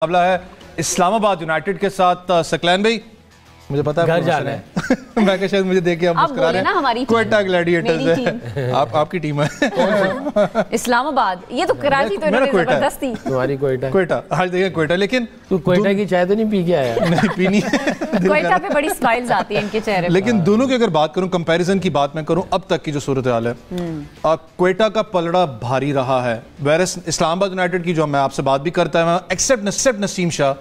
مقابلہ ہے اسلام آباد یونائٹڈ کے ساتھ. سکلین بھائی مجھے پتا ہے گھر جانا ہے. میں کہ شاید مجھے دیکھ کے آپ مسکرا رہے ہیں. کوئٹہ گلیڈیٹرز ہے, آپ کی ٹیم ہے. اسلام آباد, یہ تو کراچی تو انہوں نے زبردستی. تمہاری کوئٹہ آج دیکھیں کوئٹہ, لیکن تو کوئٹہ کی چائے تو نہیں پی کے آیا؟ نہیں پینی. کوئٹہ پہ بڑی سمائلز آتی ہیں ان کے چہرے پہ. لیکن دونوں کی اگر بات کروں, کمپیریزن کی بات میں کروں, اب تک کی جو صورتحال ہے, کوئٹہ کا پلڑا بھاری رہا ہے. ویرس اسلام آباد یونائٹڈ کی جو میں آپ سے بات بھی کرتا ہوں, ایکسپٹ نسیم شاہ,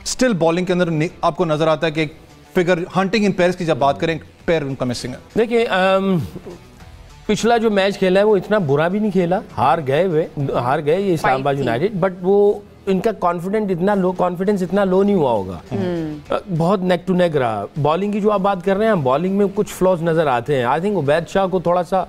اسٹل بالنگ کے اندر آپ کو نظر آتا ہے کہ فگر ہنٹنگ ان پیئرز کی جب بات کریں, پیر ان کا مسنگ ہے. دیکھیں پچھلا جو میچ کھیلا ہے وہ اتنا برا بھی نہیں کھیلا, ہار گئے یہ اسلام آباد یونائٹڈ, بٹ وہ ان کا کانفیڈنس اتنا لو نہیں ہوا ہوگا. بہت نیک ٹو نیک رہا. بالنگ کی جو آپ بات کر رہے ہیں, بالنگ میں کچھ فلاز نظر آتے ہیں. آئی تھنک عبید شاہ کو تھوڑا سا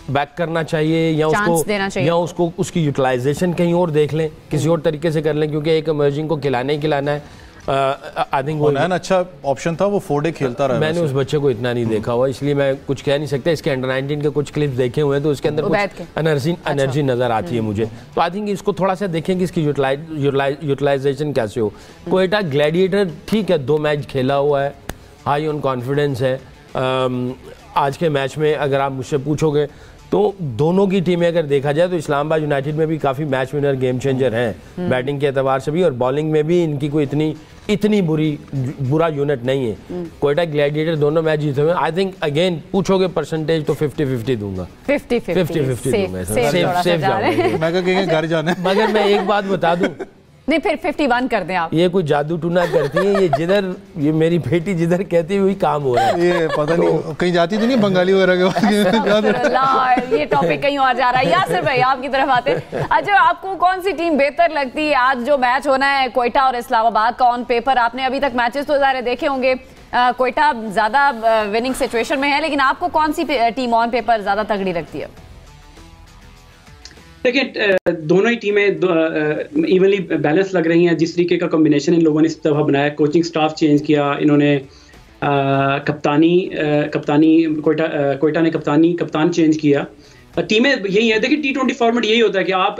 بیک کرنا چاہیے, یا اس کی یوٹیلائزیشن کہیں اور دیکھ لیں, کسی اور طریقے سے کر لیں, کیونکہ ایک ایمرجنگ کو کھلانا ہی کھلانا ہے. آئی تھنک وہ اچھا آپشن تھا, وہ 4 ڈے کھیلتا رہا. میں نے اس بچے کو اتنا نہیں دیکھا ہوا, اس لیے میں کچھ کہہ نہیں سکتا. اس کے انڈر 19 کے کچھ کلپس دیکھے ہوئے ہیں, تو اس کے اندر کچھ انرجی نظر آتی ہے مجھے. تو آئی تھنک اس کو تھوڑا سا دیکھیں کہ اس کی یوٹیلائزیشن کیسے ہو. کوئٹہ گلیڈیٹر ٹھیک ہے, 2 میچ کھیلا ہوا ہے, ہائی آن کانفیڈنس ہے. آج کے میچ میں اگر آپ مجھ سے پوچھو گے تو دونوں کی ٹیمیں اگر دیکھا جائے تو اسلام آباد یونائٹڈ میں بھی کافی میچ ونر, گیم چینجر ہیں بیٹنگ کے اعتبار سے بھی, اور بالنگ میں بھی ان کی کوئی اتنی برا یونٹ نہیں ہے. کوئٹہ گلیڈیٹر دونوں میچ جیتے ہوئے. آئی تھنک اگین پوچھو گے پرسنٹیج تو 50-50 دوں گا. 50-50 دوں گا, سیف جاؤں گا. میں کہا کہ گھر جانا ہے. مگر میں ایک بات بتا دوں, نہیں پھر 51 کر دیں آپ. یہ کوئی جادو ٹونا کرتی ہیں, یہ میری بیٹی جدھر کہتی ہے وہی کام ہو رہا ہے. یہ پتہ نہیں کہیں جاتی تو نہیں بنگالی وغیرہ کے. یہ ٹاپک کہیں اور جا رہا ہے. یاسر بھائی آپ کی طرف آتے ہیں. اچھا, آپ کو کون سی ٹیم بہتر لگتی ہے؟ آج جو میچ ہونا ہے کوئٹہ اور اسلام آباد کا, آن پیپر آپ نے ابھی تک میچز تو ظاہر دیکھے ہوں گے, کوئٹہ زیادہ وننگ سچویشن میں ہے, لیکن آپ کو کون سی ٹیم آن پیپر زیادہ تگڑی لگتی ہے؟ دیکھیں دونوں ہی ٹیمیں ایونلی بیلنس لگ رہی ہیں. جس طریقے کا کمبینیشن ان لوگوں نے اس دفعہ بنایا, کوچنگ سٹاف چینج کیا انہوں نے, کپتانی کوئٹہ نے کپتان چینج کیا. ٹیمیں یہی ہیں. دیکھیں T20 فارمیٹ یہی ہوتا ہے کہ آپ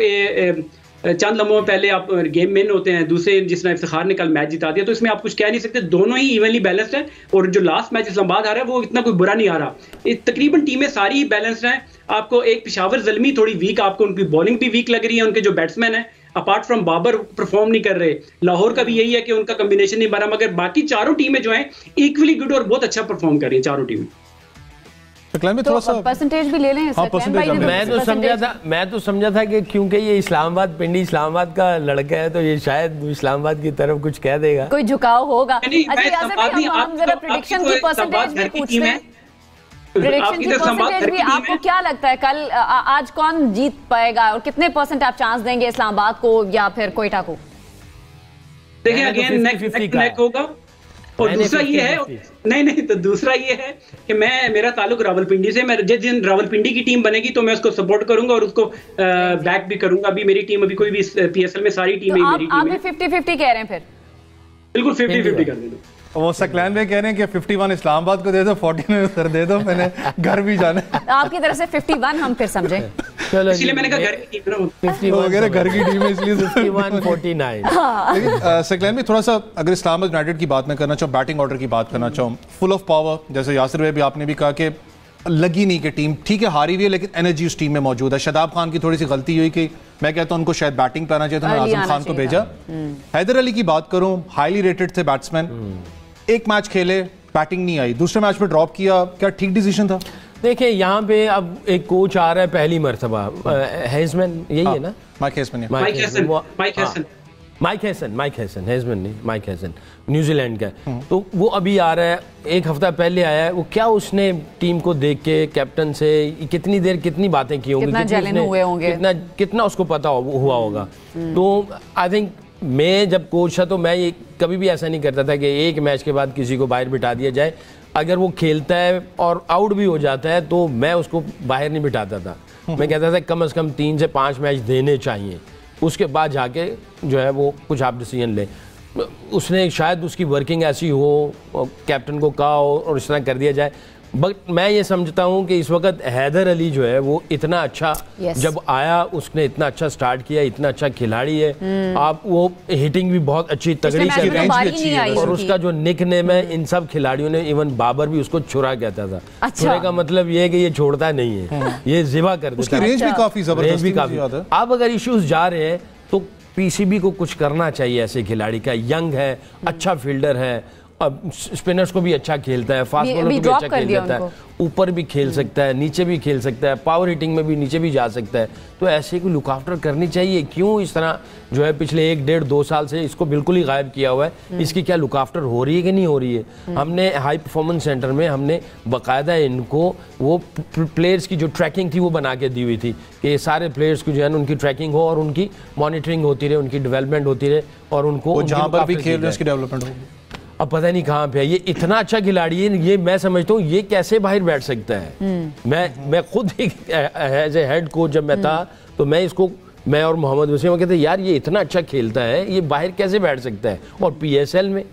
چند لمحوں پہلے آپ گیم مین ہوتے ہیں, دوسرے جس نے افتخار نے کل میچ جتا دیا, تو اس میں آپ کچھ کہہ نہیں سکتے. دونوں ہی ایونلی بیلنسڈ ہیں, اور جو لاسٹ میچ اسلام آباد آ رہا ہے وہ اتنا کوئی برا نہیں آ رہا. تقریباً ٹیمیں ساری ہی بیلنسڈ ہیں. آپ کو ایک پشاور زلمی تھوڑی ویک, آپ کو ان کی بالنگ بھی ویک لگ رہی ہے. ان کے جو بیٹسمین ہیں اپارٹ فرام بابر پرفارم نہیں کر رہے. لاہور کا بھی یہی ہے کہ ان کا کمبینیشن نہیں بنا, مگر باقی چاروں ٹیمیں جو ہیں ایکولی گڈ اور بہت اچھا پرفارم کر رہی ہیں چاروں ٹیمیں. پرسنٹیج بھی لے لیں. میں تو سمجھا تھا کہ کیونکہ یہ اسلام آباد پنڈی اسلام آباد کا لڑکا ہے تو یہ شاید اسلام آباد کی طرف کچھ کہہ دے گا, کوئی جھکاؤ ہوگا. ہم ذرا پریڈکشن کی پرسنٹیج بھی پوچھتے ہیں. پریڈکشن کی پرسنٹیج بھی آپ کو کیا لگتا ہے کل آج کون جیت پائے گا, اور کتنے پرسنٹ آپ چانس دیں گے اسلام آباد کو یا پھر کوئٹہ کو؟ دیکھیں اگین نیک ہوگا. اور دوسرا یہ ہے, نہیں تو دوسرا یہ ہے کہ میرا تعلق راولپنڈی سے. میں جس دن راولپنڈی کی ٹیم بنے گی تو میں اس کو سپورٹ کروں گا اور اس کو بیک بھی کروں گا. ابھی میری ٹیم, ابھی کوئی بھی PSL میں ساری ٹیمیں میری ٹیم ہے. آپ بھی 50-50 کہہ رہے ہیں پھر؟ بالکل 50-50 کر دیں. وہ سکلین میں کہہ رہے ہیں کہ 51 اسلام آباد کو دے دو, 40 میں ادھر دے دو, میں نے گھر بھی جانا ہے. آپ کی طرف سے 51 ہم پھر سمجھیں. اس لیے میں نے کہا گھر کی ٹیم, گھر کی ٹیم ہے, اس لیے 51-49. لیکن سکلین میں تھوڑا سا اگر اسلام آباد یونائٹڈ کی بات میں کرنا چاہوں, بیٹنگ آرڈر کی بات کرنا چاہوں, فل آف پاور, جیسے یاسر بھائی بھی آپ نے بھی کہا کہ لگی نہیں کہ ٹیم ٹھیک ہے ہاری ہوئی ہے, لیکن انرجی اس ٹیم میں موجود ہے. شاداب خان کی تھوڑی سی غلطی ہوئی کہ میں کہتا ہوں ان کو شاید بیٹنگ پہ آنا چاہیے تھا, اعظم خان کو بھیجا. حیدر علی کی بات کروں, ہائیلی ریٹڈ تھے بیٹسمین, ایک میچ کھیلے بیٹنگ نہیں آئی, دوسرے میچ پہ ڈراپ کیا, کیا ٹھیک ڈیسیژن تھا؟ دیکھیں یہاں پہ اب ایک کوچ آ رہا ہے پہلی مرتبہ, ہیزمن یہی ہے نا, مائک ہیزمن ہیزمن نہیں, مائک ہیزن نیوزی لینڈ کا, تو وہ ابھی آ رہا ہے, ایک ہفتہ پہلے آیا ہے. وہ کیا اس نے ٹیم کو دیکھ کے کیپٹن سے کتنی دیر کتنی باتیں کی ہوں گی, کتنا اس کو پتا ہوا ہوگا. تو آئی تھنک میں جب کوچ تھا تو میں یہ کبھی بھی ایسا نہیں کرتا تھا کہ ایک میچ کے بعد کسی کو باہر بٹھا دیا جائے. اگر وہ کھیلتا ہے اور آؤٹ بھی ہو جاتا ہے تو میں اس کو باہر نہیں بٹھاتا تھا. میں کہتا تھا کم از کم 3 سے 5 میچ دینے چاہیے, اس کے بعد جا کے جو ہے وہ کچھ آپ ڈیسیژن لیں. اس نے شاید اس کی ورکنگ ایسی ہو, کیپٹن کو کہا ہو اور اس طرح کر دیا جائے. بٹ میں یہ سمجھتا ہوں کہ اس وقت حیدر علی جو ہے وہ اتنا اچھا جب آیا اس نے اتنا اچھا سٹارٹ کیا, اتنا اچھا کھلاڑی ہے, آپ وہ ہٹنگ بھی بہت اچھی تگڑی کر رہے ہیں, اور اس کا جو نک نیم ہے ان سب کھلاڑیوں نے, ایون بابر بھی اس کو چھرا کہتا تھا. چھرے کا مطلب یہ ہے کہ یہ چھوڑتا نہیں ہے, یہ ذبح کر دیتا ہے. رینج بھی کافی زبردست. اب اگر ایشوز جا رہے ہیں تو پی سی بی کو کچھ کرنا چاہیے ایسے کھلاڑی کا. ینگ ہے, اچھا فیلڈر ہے, اسپنرز کو بھی اچھا کھیلتا ہے, فاسٹ بولر کو بھی اچھا کھیل لیتا ہے, اوپر بھی کھیل سکتا ہے, نیچے بھی کھیل سکتا ہے, پاور ہٹنگ میں بھی نیچے بھی جا سکتا ہے. تو ایسے کو لک آفٹر کرنی چاہیے. کیوں اس طرح جو ہے پچھلے 1-1.5-2 سال سے اس کو بالکل ہی غائب کیا ہوا ہے؟ اس کی کیا لک آفٹر ہو رہی ہے کہ نہیں ہو رہی ہے؟ ہم نے ہائی پرفارمنس سینٹر میں ہم نے باقاعدہ ان کو وہ پلیئرز کی جو ٹریکنگ تھی وہ بنا کے دی ہوئی تھی کہ سارے پلیئرز کو جو ہے ان کی ٹریکنگ ہو اور ان کی مانیٹرنگ ہوتی رہے, ان کی ڈیولپمنٹ ہوتی رہے, اور ان کو جہاں پر بھی کھیل رہے ہیں اس کی ڈیولپمنٹ ہوگی. اب پتہ نہیں کہاں پہ ہے. یہ اتنا اچھا کھلاڑی ہے, یہ میں سمجھتا ہوں یہ کیسے باہر بیٹھ سکتا ہے. میں خود ایز اے ہیڈ کوچ جب میں تھا تو میں اس کو, میں اور محمد وسیم کہتے ہیں یار یہ اتنا اچھا کھیلتا ہے, یہ باہر کیسے بیٹھ سکتا ہے, اور پی ایس ایل میں.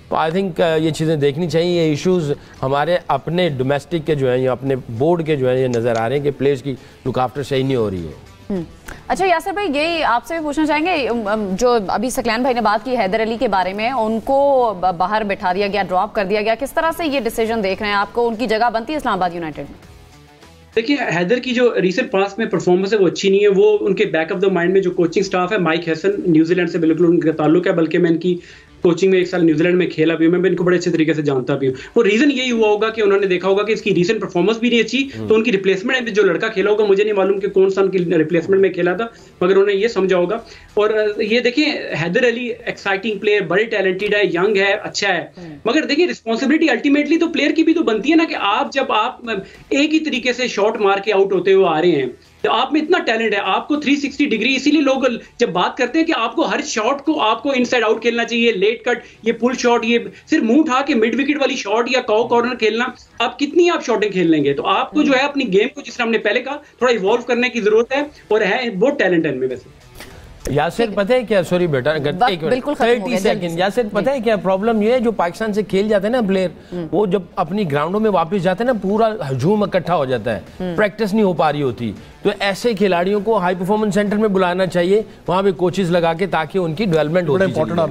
تو آئی تھنک یہ چیزیں دیکھنی چاہیے. یہ ایشوز ہمارے اپنے ڈومیسٹک کے جو ہیں یا اپنے بورڈ کے جو ہیں یہ نظر آ رہے ہیں کہ پلیئرز کی لک آفٹر صحیح نہیں ہو رہی ہے. اچھا یاسر بھائی, یہی آپ سے بھی پوچھنا چاہیں گے, جو ابھی سکلین بھائی نے بات کی حیدر علی کے بارے میں, ان کو باہر بٹھا دیا گیا, ڈراپ کر دیا گیا, کس طرح سے یہ ڈیسیجن دیکھ رہے ہیں آپ کو؟ ان کی جگہ بنتی ہے اسلام آباد یونائٹیڈ میں؟ دیکھیے حیدر کی جو ریسنٹ پاس میں پرفارمنس ہے وہ اچھی نہیں ہے. وہ ان کے بیک آف دا مائنڈ میں جو کوچنگ سٹاف ہے, مائک ہیسن نیوزی لینڈ سے بالکل ان کا تعلق ہے, بلکہ میں ان کی کوچنگ میں 1 سال نیوزی لینڈ میں کھیلا بھی ہوں, میں ان کو بڑے اچھے طریقے سے جانتا بھی ہوں. وہ ریزن یہی ہوا ہوگا کہ انہوں نے دیکھا ہوگا کہ اس کی ریسنٹ پرفارمنس بھی نہیں اچھی, تو ان کی ریپلیسمنٹ جو لڑکا کھیلا ہوگا, مجھے نہیں معلوم کہ کون سا ان کی ریپلیسمنٹ میں کھیلا تھا, مگر انہوں نے یہ سمجھا ہوگا. اور یہ دیکھیں حیدر علی ایکسائٹنگ پلیئر, بڑے ٹیلنٹڈ ہے, ینگ ہے, اچھا ہے, مگر دیکھیں رسپانسبلٹی الٹیمیٹلی تو پلیئر کی بھی تو بنتی ہے نا, کہ آپ جب آپ ایک ہی طریقے سے شاٹ مار کے آؤٹ ہوتے ہوئے آ رہے ہیں, تو آپ میں اتنا ٹیلنٹ ہے, آپ کو 360 ڈگری, اسی لیے لوگ جب بات کرتے ہیں کہ آپ کو ہر شاٹ کو آپ کو ان سائڈ آؤٹ کھیلنا چاہیے, لیٹ کٹ, یہ پل شاٹ, یہ صرف منہ اٹھا کے مڈ وکٹ والی شاٹ یا کارنر کھیلنا, آپ کتنی آپ شاٹیں کھیل لیں گے؟ تو آپ کو جو ہے اپنی گیم کو, جس طرح ہم نے پہلے کہا, تھوڑا ایوالو کرنے کی ضرورت ہے, اور ہے بہت ٹیلنٹ ہے ان میں. ویسے یاسر پتہ ہے کیا, سوری بیٹا, 30 سیکنڈ. یاسر پتہ ہے کیا پرابلم یہ ہے, جو پاکستان سے کھیل جاتے ہیں نا پلیئر, وہ جب اپنی گراؤنڈوں میں واپس جاتے ہیں نا, پورا ہجوم اکٹھا ہو جاتا ہے, پریکٹس نہیں ہو پا رہی ہوتی. تو ایسے کھلاڑیوں کو ہائی پرفارمنس سینٹر میں بلانا چاہیے, وہاں پہ کوچز لگا کے, تاکہ ان کی ڈیولپمنٹ ہو.